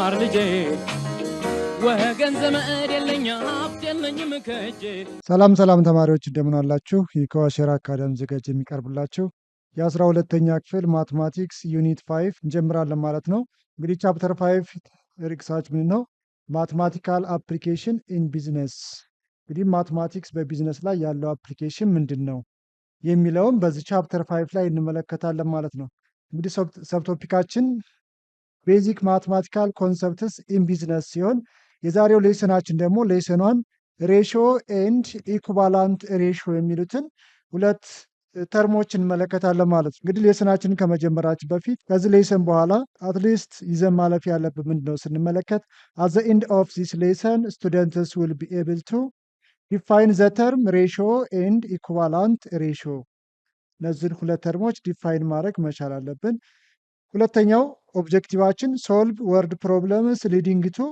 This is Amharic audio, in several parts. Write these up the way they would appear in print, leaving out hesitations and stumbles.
ማር ልጄ ወገን ዘመድ የለኝ ሀብት የለኝም ከእጄ። ሰላም ሰላም ተማሪዎች እንደምን አላችሁ? ይህ ከዋሸራ አካዳሚ ዘጋጅ የሚቀርብላችሁ የ12ኛ ክፍል ማትማቲክስ ዩኒት 5 እንጀምራለን ማለት ነው። እንግዲህ ቻፕተር 5 ርዕሳችን ምን ነው? ማትማቲካል አፕሊኬሽን ኢን ቢዝነስ። እንግዲህ ማትማቲክስ በቢዝነስ ላይ ያለው አፕሊኬሽን ምንድን ነው የሚለውን በዚህ ቻፕተር 5 ላይ እንመለከታለን ማለት ነው። እንግዲህ ሰብቶፒካችን ቤዚክ ማትማቲካል ኮንሰፕትስ ኢን ቢዝነስ ሲሆን የዛሬው ሌሰናችን ደግሞ ሌሰኗን ሬሽዮ ኤንድ ኢኩቫላንት ሬሽዮ የሚሉትን ሁለት ተርሞች እንመለከታለን ማለት ነው። እንግዲህ ሌሰናችንን ከመጀመራችን በፊት ከዚህ ሌሰን በኋላ አትሊስት ይዘን ማለፍ ያለብን ምንድን ነው ስንመለከት አት ዘ ኤንድ ኦፍ ዚስ ሌሰን ስቱደንትስ ዊል ቢ ኤብል ቱ ዲፋይን ዘ ተርም ሬሽዮ ኤንድ ኢኩቫላንት ሬሽዮ። እነዚህን ሁለት ተርሞች ዲፋይን ማድረግ መቻል አለብን። ሁለተኛው ኦብጀክቲቫችን ሶልቭ ወርድ ፕሮብለምስ ሊዲንግ ቱ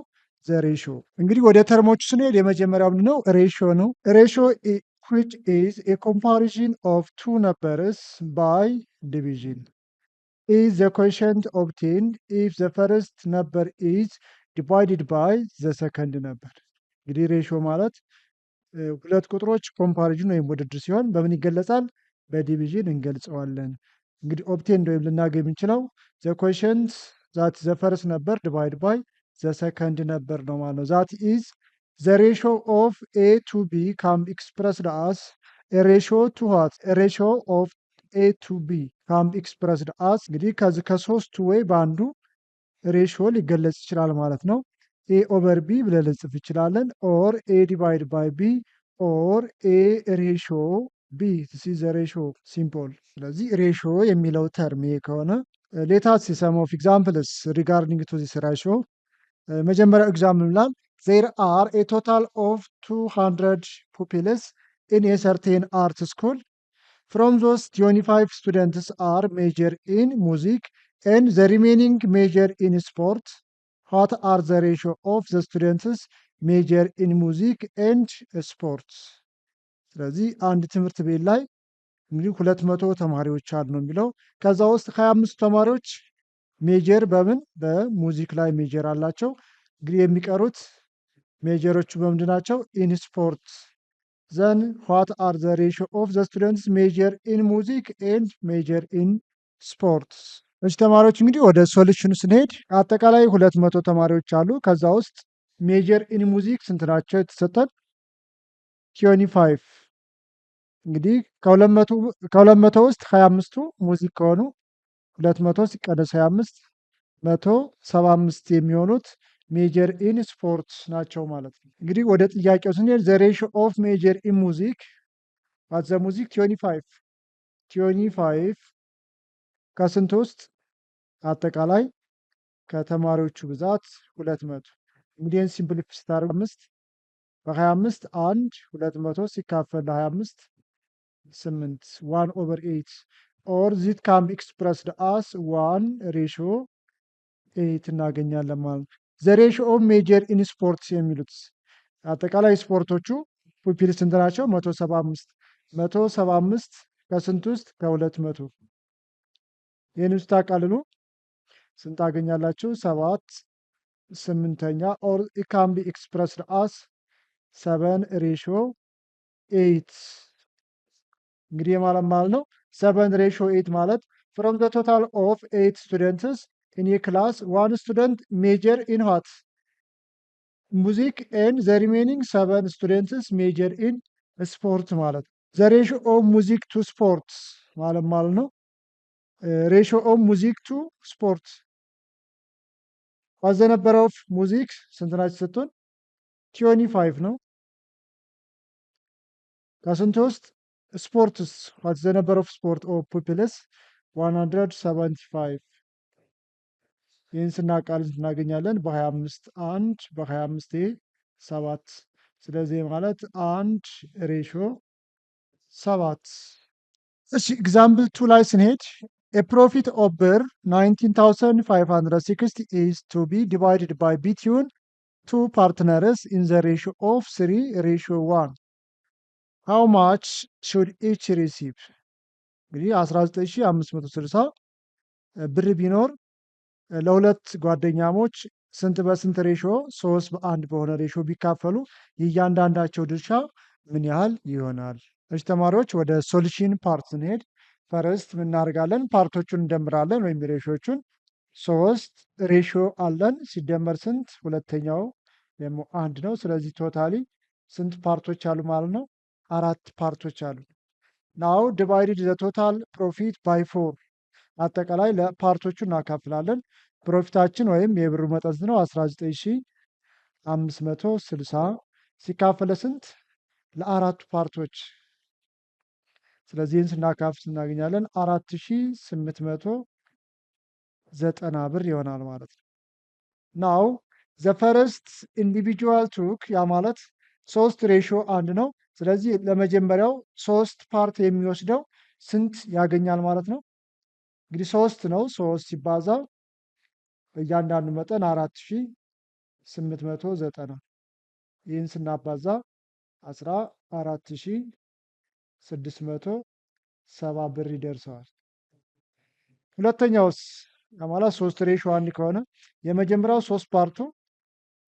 ዘ ሬሽዮ። እንግዲህ ወደ ተርሞቹ ስንሄድ የመጀመሪያው ምንድን ነው? ሬሽዮ ነው። ሬሽዮ which is a comparison of two numbers by division is the quotient obtained if the first number is divided by the second number። እንግዲህ ሬሽዮ ማለት ሁለት ቁጥሮች ኮምፓሪዥን ወይም ውድድር ሲሆን በምን ይገለጻል? በዲቪዥን እንገልጸዋለን። እንግዲህ ኦብቴንድ ወይም ልናገኝ የምንችለው ዘ ኮሽንት ዛት ዘ ፈርስት ነበር ዲቫይድ ባይ ዘ ሰከንድ ነበር ነው ማለት ነው። ዛት ኢዝ ዘ ሬሽዮ ኦፍ ኤ ቱ ቢ ካም ኤክስፕረስድ አስ ሬሽዮ ቱ ዋት ሬሽዮ ኦፍ ኤ ቱ ቢ ካም ኤክስፕረስድ አስ። እንግዲህ ከዚህ ከሶስቱ ወይ በአንዱ ሬሽዮ ሊገለጽ ይችላል ማለት ነው። ኤ ኦቨር ቢ ብለን ልንጽፍ ይችላለን። ኦር ኤ ዲቫይድ ባይ ቢ ኦር ኤ ሬሽዮ ቢ ሲ ዘ ሬሽዮ ሲምፕል። ስለዚህ ሬሽዮ የሚለው ተርም ይሄ ከሆነ ሌታስ ሰም ኦፍ ኤግዛምፕልስ ሪጋርዲንግ ቱ ዚስ ሬሽዮ። መጀመሪያው ኤግዛምፕል ይላል ዜር አር ኤ ቶታል ኦፍ 200 ፑፒልስ ኢን ኤ ሰርቴን አርት ስኩል ፍሮም ዞስ 25 ስቱደንትስ አር ሜጀር ኢን ሙዚክ ኤንድ ዘ ሪሜኒንግ ሜጀር ኢን ስፖርት ዋት አር ዘ ሬሽዮ ኦፍ ዘ ስቱደንትስ ሜጀር ኢን ሙዚክ ኤንድ ስፖርት። ስለዚህ አንድ ትምህርት ቤት ላይ እንግዲህ 200 ተማሪዎች አሉ ነው የሚለው። ከዛ ውስጥ 25 ተማሪዎች ሜጀር በምን በሙዚክ ላይ ሜጀር አላቸው። እንግዲህ የሚቀሩት ሜጀሮቹ በምንድን ናቸው? ኢን ስፖርት። ዘን ዋት አር ዘ ሬሽዮ ኦፍ ዘ ስቱደንትስ ሜጀር ኢን ሙዚክ ኤንድ ሜጀር ኢን ስፖርት። እሺ ተማሪዎች እንግዲህ ወደ ሶሉሽኑ ስንሄድ አጠቃላይ 200 ተማሪዎች አሉ። ከዛ ውስጥ ሜጀር ኢን ሙዚክ ስንት ናቸው የተሰጠን? 25። እንግዲህ ከ200 ውስጥ 25ቱ ሙዚክ ከሆኑ 200 ሲቀነስ 25 175 የሚሆኑት ሜጀር ኢን ስፖርት ናቸው ማለት ነው። እንግዲህ ወደ ጥያቄው ስንሄድ ዘ ሬሽዮ ኦፍ ሜጀር ኢን ሙዚክ አት ዘ ሙዚክ 25 ከስንት ውስጥ? አጠቃላይ ከተማሪዎቹ ብዛት 200። እንግዲህ ሲምፕሊፋይ ስታደርጉ 5 በ25 1 200 ሲካፈል ለ25 8 1 ኦቨር 8 ኦር ዚት ካም ኤክስፕረስድ አስ 1 ሬሽዮ 8 እናገኛለን ማለት ነው። ዘ ሬሽዮ ኦፍ ሜጀር ኢን ስፖርትስ የሚሉት አጠቃላይ ስፖርቶቹ ፑፒል ስንት ናቸው? 175 ከስንት ውስጥ? ከ200። ይህን ውስጥ ታቃልሉ ስንት ታገኛላችሁ? 7/8 ኦር ኢት ካን ቢ ኤክስፕረስድ አስ 7 ሬሽዮ 8። እንግዲህ ማለት ነው 7 ሬሽዮ 8 ማለት ፍሮም ዘ ቶታል ኦፍ 8 ስቱደንትስ ኢን ኤ ክላስ 1 ስቱደንት ሜጀር ኢን ዋት ሙዚክ ኤንድ ዘ ሪሜኒንግ 7 ስቱደንትስ ሜጀር ኢን ስፖርት ማለት ነው። ዘ ሬሽዮ ኦፍ ሙዚክ ቱ ስፖርት ማለት ነው ሬሽዮ ኦፍ ሙዚክ ቱ ስፖርት ዋት ዘ ነምበር ኦፍ ሙዚክ ስንት ናቸው ስትሆን 25 ነው። ከስንት ውስጥ? ስፖርትስ ዋት ዘ ነምበር ኦፍ ስፖርት ኦፍ ፑፒልስ 175። ይህን ስናቃል እናገኛለን በ25 1 በ25 7። ስለዚህ ማለት 1 ሬሽዮ 7። እሺ ኤግዛምፕል 2 ላይ ስንሄድ a profit of ብር 19,560 is to be divided by between two partners in the ratio of 3:1. How much should each receive? እንግዲህ 19,560 ብር ቢኖር ለሁለት ጓደኛሞች ስንት በስንት ሬሾ 3:1 በሆነ ሬሾ ቢካፈሉ የእያንዳንዳቸው ድርሻ ምን ያህል ይሆናል? እሺ ተማሪዎች ወደ ሶሉሽን ፓርት ስንሄድ ፈረስት ምን እናደርጋለን? ፓርቶቹን እንደምራለን ወይም ሬሾቹን 3 ሬሾ አለን ሲደመር ስንት? ሁለተኛው ደግሞ 1 ነው። ስለዚህ ቶታሊ ስንት ፓርቶች አሉ ማለት ነው? 4 ፓርቶች አሉ። ናው ዲቫይድድ ዘ ቶታል ፕሮፊት ባይ 4 አጠቃላይ ለፓርቶቹ እናካፍላለን። ፕሮፊታችን ወይም የብሩ መጠን ነው 19560 ሲካፈለ ስንት? ለአራቱ ፓርቶች። ስለዚህ ይህን ስናካፍል እናገኛለን 4890 ብር ይሆናል ማለት ነው። ናው ዘ ፈርስት ኢንዲቪጁዋል ቱክ ያ ማለት 3 ሬሾ 1 ነው። ስለዚህ ለመጀመሪያው 3 ፓርት የሚወስደው ስንት ያገኛል ማለት ነው? እንግዲህ 3 ነው። 3 ሲባዛ በእያንዳንዱ መጠን 4890 ይህን ስናባዛ 14670 ብር ይደርሰዋል። ሁለተኛውስ ማለት 3 ሬሾ 1 ከሆነ የመጀመሪያው 3 ፓርቱ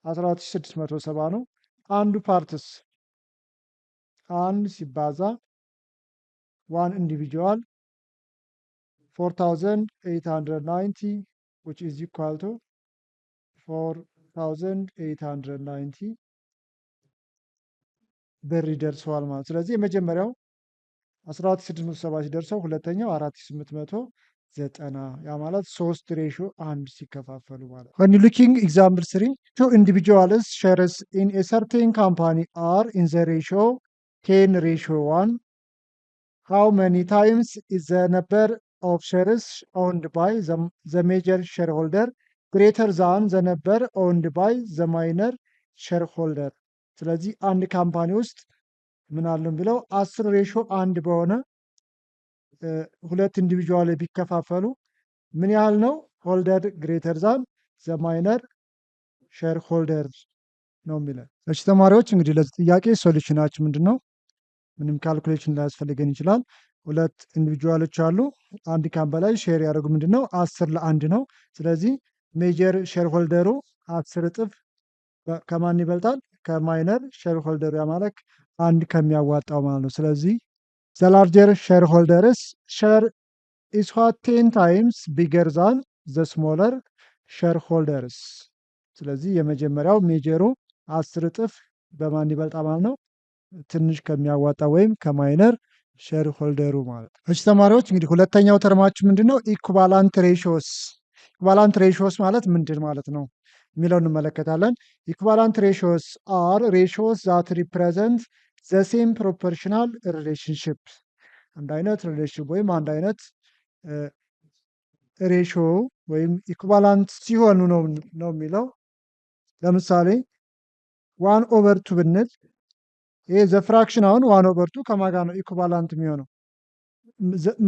14670 ነው። አንዱ ፓርትስ 1 ሲባዛ 1 ኢንዲቪጁዋል 4890 which is equal to 4890 ብር ይደርሰዋል ማለት። ስለዚህ የመጀመሪያው 14670 ሲደርሰው ሁለተኛው 4890 ያ ማለት 3 ሬሾ 1 ሲከፋፈሉ ማለት። When you looking example 3 two individuals shares in a certain company are in the ratio 10:1 how many times is the number of shares owned by the major shareholder greater than the number owned by the minor shareholder? ስለዚህ አንድ ካምፓኒ ውስጥ ምን አለን ብለው 10 ሬሾ 1 በሆነ ሁለት ኢንዲቪጁዋል ቢከፋፈሉ ምን ያህል ነው? ሆልደር ግሬተር ዛን ዘ ማይነር ሼር ሆልደር ነው የሚለን። እሺ ተማሪዎች እንግዲህ ለዚህ ጥያቄ ሶሉሽናችን ምንድን ነው? ምንም ካልኩሌሽን ላያስፈልገን ይችላል። ሁለት ኢንዲቪጁዋሎች አሉ። አንድ ካምፓኒ ላይ ሼር ያደርጉ ምንድን ነው 10 ለ1 ነው። ስለዚህ ሜጀር ሼር ሆልደሩ 10 እጥፍ ከማን ይበልጣል? ከማይነር ሼር ሆልደሩ ያ ማለት አንድ ከሚያዋጣው ማለት ነው። ስለዚህ ዘ ላርጀር ሼር ሆልደርስ ሼር ኢስ ዋት 10 ታይምስ ቢገር ዛን ዘ ስሞለር ሼር ሆልደርስ። ስለዚህ የመጀመሪያው ሜጀሩ 10 እጥፍ በማን ይበልጣል ማለት ነው? ትንሽ ከሚያዋጣ ወይም ከማይነር ሼር ሆልደሩ ማለት ነው። እሺ ተማሪዎች እንግዲህ ሁለተኛው ተርማችን ምንድን ነው? ኢኩቫላንት ሬሾስ። ኢኩቫላንት ሬሾስ ማለት ምንድን ማለት ነው የሚለው እንመለከታለን። ኢኩቫላንት ሬሾስ አር ሬሾስ ዛት ሪፕሬዘንት ዘ ሴም ፕሮፖርሽናል ሪሌሽንሽፕ። አንድ አይነት ሪሌሽንሽፕ ወይም አንድ አይነት ሬሾ ወይም ኢኩቫላንት ሲሆኑ ነው የሚለው። ለምሳሌ 1/2 ብንል ይሄ ዘ ፍራክሽን አሁን 1/2 ከማጋ ነው ኢኩቫላንት የሚሆነው?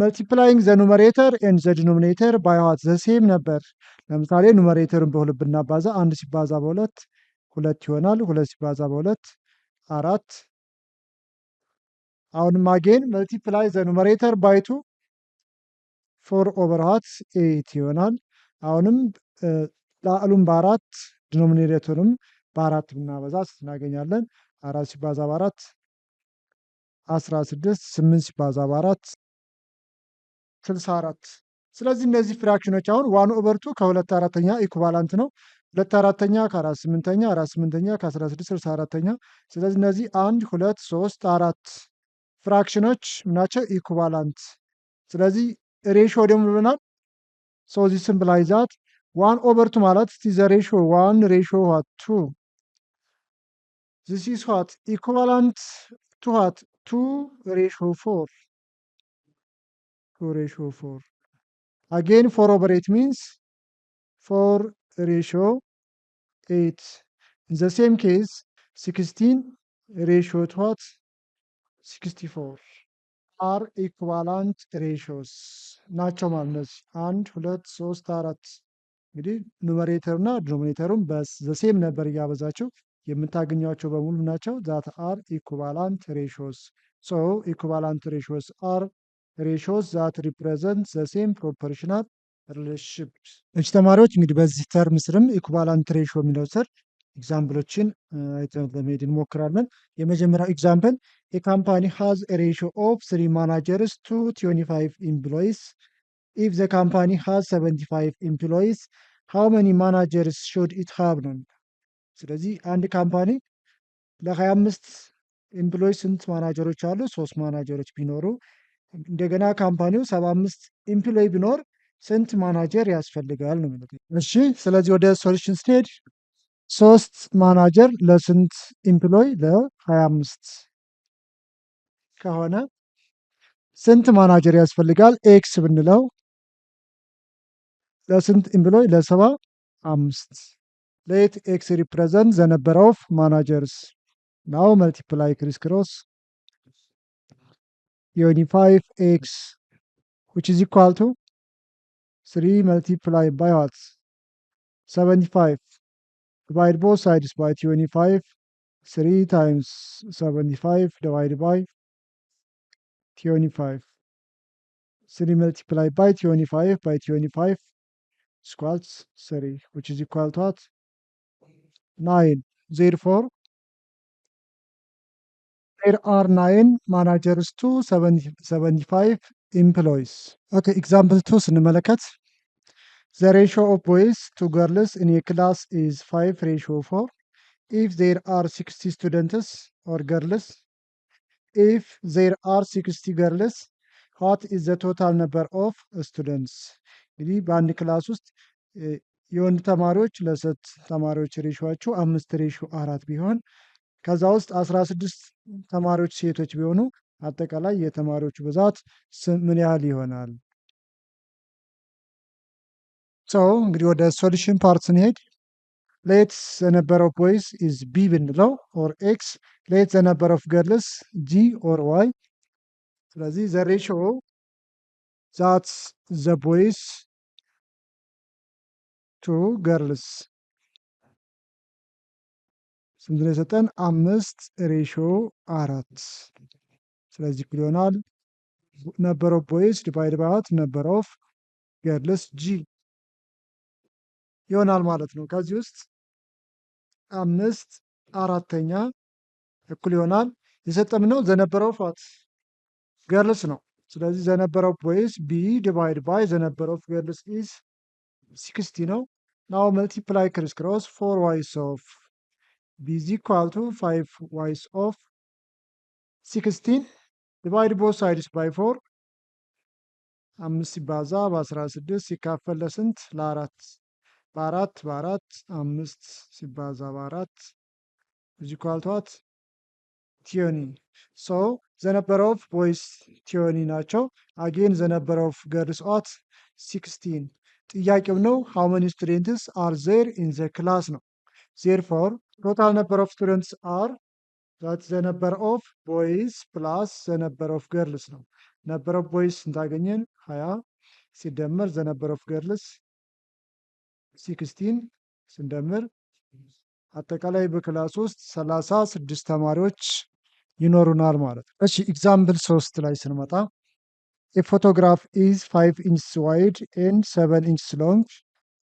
መልቲፕላይንግ ዘ ኑመሬተር ኤንድ ዘ ዲኖሚኔተር ባይ ዋት ዘ ሴም ነበር። ለምሳሌ ኑመሬተርን በሁለት ብናባዛ 1 ሲባዛ በ2 2 ይሆናል። 2 ሲባዛ በ2 4። አሁንም አጌን መልቲፕላይ ዘ ኑመሬተር ባይ 2 4/8 ይሆናል። አሁንም ላዕሉም በ4 ዲኖሚኔተሩንም በ4 ብናበዛ እናገኛለን። 4 ሲባዛ በ4 16 8 ሲባዛ በ4 64። ስለዚህ እነዚህ ፍራክሽኖች አሁን 1/2 ከ2/4 ኢኩቫላንት ነው። 2/4 ከ4/8 4/8 ከ16 64። ስለዚህ እነዚህ 1 2 3 4 ፍራክሽኖች ናቸው ኢኩቫላንት። ስለዚህ ሬሾ ደግሞ ብለናል። ሶ ዚስ ሲምፕላይዝ ዛት 1/2 ማለት ዘ ሬሾ 1 ሬሾ 2 this is what equivalent to what 2:4 2:4 again 4/8 means 4:8. In the same case 16:4 64 are equivalent ratios ናቸው ማለት ነው። 1 2 3 4 እንግዲህ ኑመሬተር እና ዲኖሚኔተሩን በዘሴም ነበር እያበዛቸው የምታገኟቸው በሙሉ ናቸው። ዛት አር ኢኩቫላንት ሬሾስ። ሶ ኢኩቫላንት ሬሾስ አር ሬሾስ ዛት ሪፕሬዘንት ዘ ሴም ፕሮፖርሽናል ሪሌሽንሺፕ። እሺ ተማሪዎች እንግዲህ በዚህ ተርም ስርም ኢኩቫላንት ሬሾ የሚለው ስር ኤግዛምፕሎችን አይተን ለመሄድ እንሞክራለን። የመጀመሪያው ኤግዛምፕል የካምፓኒ ሃዝ ሬሾ ኦፍ 3 ማናጀርስ ቱ 25 ኤምፕሎይስ ኢፍ ዘ ካምፓኒ ሃዝ 75 ኤምፕሎይስ ሃው መኒ ማናጀርስ ሹድ ኢት ሃቭ ነው። ስለዚህ አንድ ካምፓኒ ለ25 ኤምፕሎይ ስንት ማናጀሮች አሉ? 3 ማናጀሮች ቢኖሩ እንደገና ካምፓኒው 75 ኤምፕሎይ ቢኖር ስንት ማናጀር ያስፈልጋል ነው የሚለው። እሺ ስለዚህ ወደ ሶሉሽን ስቴድ 3 ማናጀር ለስንት ኤምፕሎይ? ለ25 ከሆነ ስንት ማናጀር ያስፈልጋል? ኤክስ ብንለው ለስንት ኤምፕሎይ? ለ75 ሌት ኤክስ ሪፕሬዘንት ዘ ነምበር ኦፍ ማናጀርስ ናው መልቲፕላይ ክሪስ ክሮስ 25x which is equal to 3 multiplied by what? 75. Divide both sides by 25. 3 times 75 divided by 25. 3 multiplied by 25 by 25 equals 3, which is equal to what? 9. Therefore, there are 9 managers to 75 employees. Okay, example 2 ስንመለከት the ratio of boys to girls in a class is 5 ratio 4 if there are 60 students or girls. If there are 60 girls, what is the total number of students? እንግዲህ በአንድ ክላስ ውስጥ የወንድ ተማሪዎች ለሴት ተማሪዎች ሬሾቸው 5 ሬሾ 4 ቢሆን ከዛ ውስጥ 16 ተማሪዎች ሴቶች ቢሆኑ አጠቃላይ የተማሪዎቹ ብዛት ምን ያህል ይሆናል? እንግዲህ ወደ ሶሉሽን ፓርት ስንሄድ ሌት ዘ ነምበር ኦፍ ቦይስ ኢዝ ቢ ብንለው ኦር ኤክስ ሌት ዘ ነምበር ኦፍ ገርልስ ጂ ኦር ዋይ። ስለዚህ ዘ ሬሾ ዛት ዘ ቦይስ ቱ ገርልስ ስንት ነው የሰጠን? 5 ሬሾ 4። ስለዚህ እኩል ይሆናል ነምበር ኦፍ ቦይስ ዲቫይድ ባይ ዋት ነምበር ኦፍ ገርልስ ጂ ይሆናል ማለት ነው። ከዚህ ውስጥ 5/4 እኩል ይሆናል የሰጠን ነው ዘ ነምበር ኦፍ ዋት ገርልስ ነው። ስለዚህ ዘ ነምበር ኦፍ ቦይስ ቢ ዲቫይድ ባይ ዘ ነምበር ኦፍ ገርልስ ኢዝ 60 ነው። ናው መልቲፕላይ ክሪስ ክሮስ 4 ዋይስ ኦፍ ቢ ኢዝ ኢኳል ቱ 5 ዋይስ ኦፍ 16 ዲቫይድ ቦዝ ሳይድስ ባይ 4 5 ሲባዛ በ16 ሲካፈል ለስንት? ለ4 በ4 5 ሲባዛ በ4 ኢዝ ኢኳል ቱ ዋት? ቲዮኒ። ሶ ዘ ነምበር ኦፍ ቦይስ ቲዮኒ ናቸው። አጌን ዘ ነምበር ኦፍ ገርልስ ዋት? 16። ጥያቄው ነው ሃው መኒ ስቱደንትስ አር ዜር ኢን ዘ ክላስ ነው። ዜርፎር ቶታል ነምበር ኦፍ ስቱደንትስ አር ዛት ዘ ነምበር ኦፍ ቦይስ ፕላስ ዘ ነምበር ኦፍ ገርልስ ነው። ነምበር ኦፍ ቦይስ እንዳገኘን 20 ሲደመር ዘ ነምበር ኦፍ ገርልስ 16 ስንደምር አጠቃላይ በክላስ ውስጥ 36 ተማሪዎች ይኖሩናል ማለት ነው። እሺ ኤግዛምፕል 3 ላይ ስንመጣ a photograph is 5 inches wide and 7 inches long.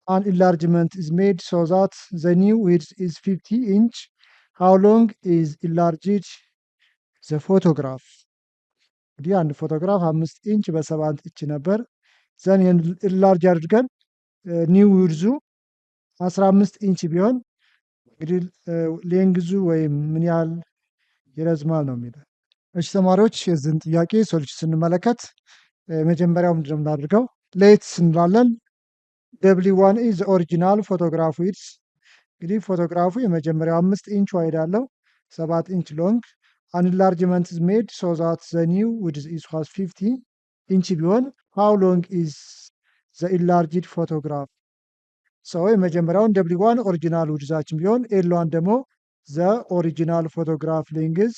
An enlargement is made so that the new width is 50 inch. How long is enlarged the photograph? እንግዲህ አንድ ፎቶግራፍ 5 ኢንች በ7 ኢንች ነበር። ዘን ኢንላርጅ አድርገን ኒው ዊድዙ 15 ኢንች ቢሆን እንግዲህ ሌንግዙ ወይም ምን ያህል ይረዝማል ነው የሚለው። እሺ ተማሪዎች የዚህን ጥያቄ ሶሉሽን ስንመለከት መጀመሪያው ምንድነው የምናደርገው? ሌት እንላለን። W1 ኢዝ ኦሪጂናል ፎቶግራፍ ዊድዝ። እንግዲህ ፎቶግራፉ የመጀመሪያው 5 ኢንች ዋይድ አለው 7 ኢንች ሎንግ። አን ኢንላርጅመንት ኢዝ ሜድ ሶ ዛት ዘ ኒው ዊድዝ ኢዝ 50 ኢንች ቢሆን ሃው ሎንግ ኢዝ ዘ ኢንላርጅድ ፎቶግራፍ? ሰው የመጀመሪያውን W1 ኦሪጂናል ዊድዛችን ቢሆን ኤል1 ደግሞ ዘ ኦሪጂናል ፎቶግራፍ ሌንግዝ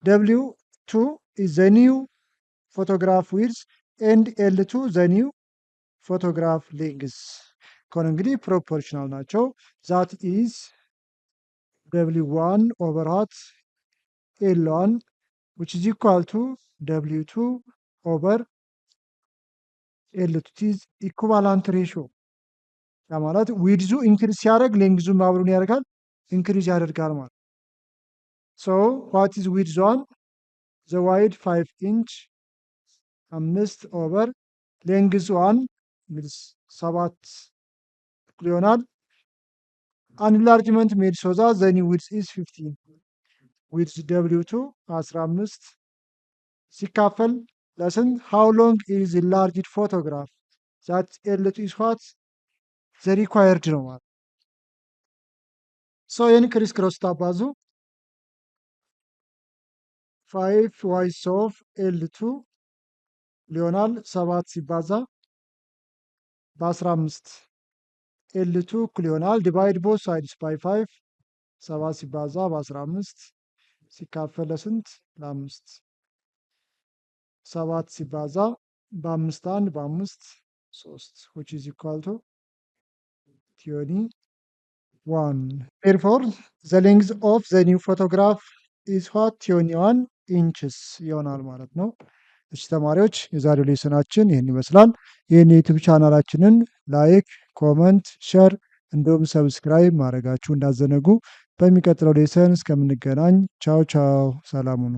W2 is the new photograph width and L2 the new photograph length ከሆነ እንግዲህ ፕሮፖርሽናል ናቸው። that is W1 over what L1 which is equal to W2 over ኤልቱ ኢዝ ኢኩቫላንት ሬሾ ያ ማለት ዊድዙ ኢንክሪዝ ሲያደርግ ሌንግዙም አብሮን ያደርጋል ኢንክሪዝ ያደርጋል ማለት ሶ ዋት ኢዝ ዊድዝ ዋን ዘ ዋይድ 5 ኢንች 5 ኦቨር ሌንግዝ ዋን እንግዲህ 7 እኩል ይሆናል አንላርጅመንት ሜድ ሶ ዛት ዘ ኒው ዊድዝ ኢዝ 15 ዊድዝ ደብሊው2 15 ሲካፈል ለስንት ሃው ሎንግ ኢዝ ኢንላርጅድ ፎቶግራፍ ዛት ኤልቱ ኢዝ ዋት ዘ ሪኳየርድ ነው ማለት ሶ ይህን ክሪስ ክሮስ ታባዙ 5 ዋይስ ኦፍ ኤልቱ ሊሆናል 7 ሲባዛ በ15 ኤልቱ እኩል ይሆናል ዲቫይድ ቦት ሳይድስ ባይ 5 7 ሲባዛ በ15 ሲካፈል ለስንት ለ5 7 ሲባዛ በ5 1 በ5 3 which is equal to 21 therefore the length of the new photograph is what 21 inches ይሆናል ማለት ነው። እሺ ተማሪዎች የዛሬው ሌሰናችን ይህን ይመስላል። ይህን የዩቲዩብ ቻናላችንን ላይክ፣ ኮመንት፣ ሸር እንዲሁም ሰብስክራይብ ማድረጋችሁ እንዳዘነጉ። በሚቀጥለው ሌሰን እስከምንገናኝ ቻው ቻው፣ ሰላም ሁኑ።